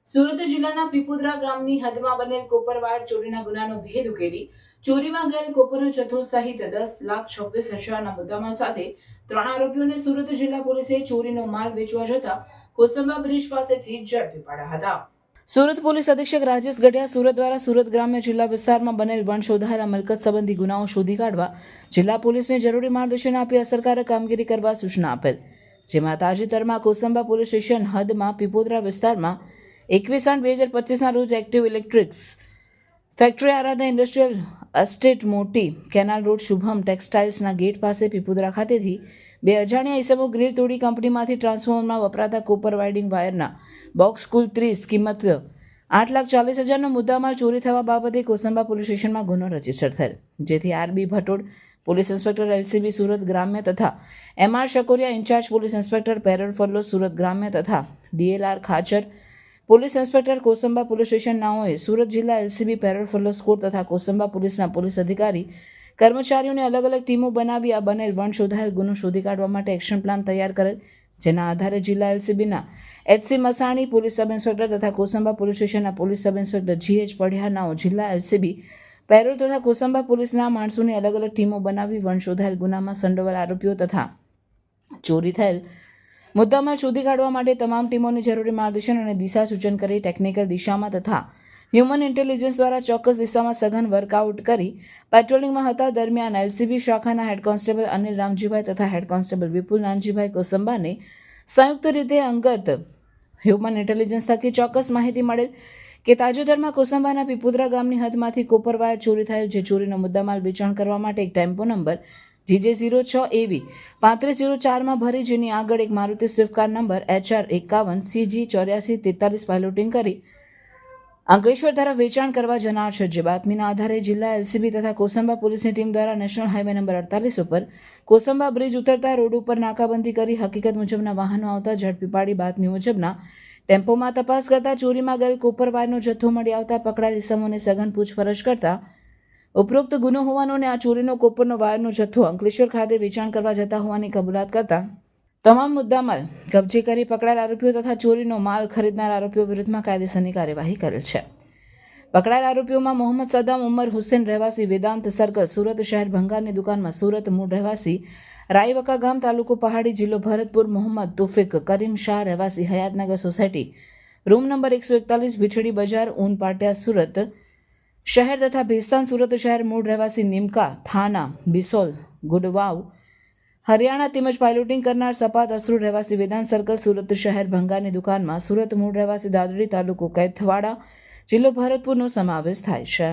સુરત જિલ્લાના પીપોદરા ગામની હદમાં બનેલ કોપરવાડ ચોરીના ગુનાનો ભેદ ઉકેલી ચોરીમાં ગયેલ કોપરનો જથ્થો સહિત 10,26,000ના મુદ્દામાલ સાથે 3 આરોપીઓને સુરત જિલ્લા પોલીસે ચોરીનો માલ વેચવા જતા કોસંબા બ્રિજ પાસેથી ઝડપી પાડ્યા હતા. સુરત પોલીસ અધિક્ષક રાજેશ ગઢિયા સુરત દ્વારા સુરત ગ્રામ્ય જિલ્લા વિસ્તારમાં બનેલ વન શોધાયેલા મિલકત સંબંધી ગુનાઓ શોધી કાઢવા જિલ્લા પોલીસને જરૂરી માર્ગદર્શન આપી અસરકારક કામગીરી કરવા સૂચના આપેલ, જેમાં તાજેતરમાં કોસંબા પોલીસ સ્ટેશન હદમાં પીપોદરા વિસ્તારમાં 21/8/2025ના રોજ એક્ટિવ ઇલેક્ટ્રિક્સ ફેક્ટરી આરાધના ઇન્ડસ્ટ્રીયલ એસ્ટેટ મોટી કેનાલ રોડ શુભમ ટેક્સટાઇલ્સના ગેટ પાસે પીપોદરા ખાતેથી 2 અજાણ્યા ઇસમો ગ્રીલ તોડી કંપનીમાંથી ટ્રાન્સફોર્મરમાં વપરાતા કોપર વાયરિંગ વાયરના બોક્સ કુલ 30 કિંમત 8,40,000નો મુદ્દામાલ ચોરી થવા બાબતે કોસંબા પોલીસ સ્ટેશનમાં ગુનો રજીસ્ટર થયેલ, જેથી RB Bhatod police inspector LCB Surat ગ્રામ્ય તથા MR Shakoriya incharge police inspector parole furlough Surat ગ્રામ્ય તથા DLR Khachar police inspector Kosamba police station નાઓએ સુરત જિલ્લા એલસીબી પેરોલ ફલ્લો સ્કોર તથા કોસંબા પોલીસના પોલીસ અધિકારી કર્મચારીઓને અલગ અલગ ટીમો બનાવી આ બનેલ વન શોધાયેલ ગુનો શોધી કાઢવા માટે એક્શન પ્લાન તૈયાર કરેલ, જેના આધારે જિલ્લા એલસીબીના એચસી મસાણી પોલીસ સબ ઇન્સ્પેક્ટર તથા કોસંબા પોલીસ સ્ટેશનના પોલીસ સબ ઇન્સ્પેક્ટર જીએચ પઢિયાનાઓ જિલ્લા એલસીબી પેરોલ તથા કોસંબા પોલીસના માણસોની અલગ અલગ ટીમો બનાવી વન શોધાયેલ ગુનામાં સંડોવાયેલ આરોપીઓ તથા ચોરી થયેલ મુદ્દામાલ શોધી કાઢવા માટે તમામ ટીમોને જરૂરી માર્ગદર્શન અને દિશા સૂચન કરી ટેકનિકલ દિશામાં તથા હ્યુમન ઇન્ટેલિજન્સ દ્વારા ચોક્કસ દિશામાં સઘન વર્કઆઉટ કરી પેટ્રોલિંગમાં હતા. દરમિયાન એલસીબી શાખાના હેડ કોન્સ્ટેબલ અનિલ રામજીભાઈ તથા હેડ કોન્સ્ટેબલ વિપુલ નાનજીભાઈ કોસંબાને સંયુક્ત રીતે અંગત હ્યુમન ઇન્ટેલિજન્સ થકી ચોક્કસ માહિતી મળેલ કે તાજેતરમાં કોસંબાના પીપોદરા ગામની હદમાંથી કોપર વાયર ચોરી થયેલ, જે ચોરીનો મુદ્દામાલ વેચાણ કરવા માટે એક ટેમ્પો નંબર GJ06AV 3504માં ભરી જેની આગળ એક Maruti Swift car number HR51CG8443 piloting કરી અંકલેશ્વર તરફ વેચાણ કરવા જનાર છે. જે બાતમીના આધારે જિલ્લા એલસીબી તથા કોસંબા પોલીસની ટીમ દ્વારા નેશનલ હાઈવે નંબર 48 ઉપર કોસંબા બ્રિજ ઉતરતા રોડ ઉપર નાકાબંધી કરી હકીકત મુજબના વાહનો આવતા ઝડપી પાડી બાતમી મુજબના ટેમ્પોમાં તપાસ કરતા ચોરીમાં ગયેલ કોપર વાયરનો જથ્થો મળી આવતા પકડાયેલ ઇસમોને સઘન પૂછપરછ કરતા ઉપરોક્ત ગુનો હોવાનો અને આ ચોરીનો કોપરનો વાયરનો જથ્થો અંકલેશ્વર ખાતે વેચાણ કરવા જતા હોવાની કબૂલાત કરતા તમામ મુદ્દામાલ કબજે કરી પકડાયેલ આરોપીઓ તથા ચોરીનો માલ ખરીદનાર આરોપીઓ વિરુદ્ધમાં કાયદેસરની કાર્યવાહી કરેલ છે. પકડાયેલ આરોપીઓમાં મોહમ્મદ સદામ ઉમર હુસેન રહેવાસી વેદાંત સર્કલ સુરત શહેર ભંગારની દુકાનમાં સુરત મૂળ રહેવાસી રાયવકા ગામ તાલુકો પહાડી જિલ્લો ભરતપુર મોહમ્મદ તોફિક કરીમ શાહ રહેવાસી હયાતનગર સોસાયટી રૂમ નંબર 141 ભીઠડી બજાર ઊન પાટિયા સુરત શહેર તથા ભેસ્તાન સુરત શહેર મૂળ રહેવાસી નિમકા થાના બિસોલ ગુડવાવ હરિયાણા તેમજ પાયલોટિંગ કરનાર સપાત અસરૂ રહેવાસી વેદાંત સર્કલ સુરત શહેર ભંગારની દુકાનમાં સુરત મૂળ રહેવાસી દાદરી તાલુકો કૈથવાડા જિલ્લો ભરતપુરનો સમાવેશ થાય છે.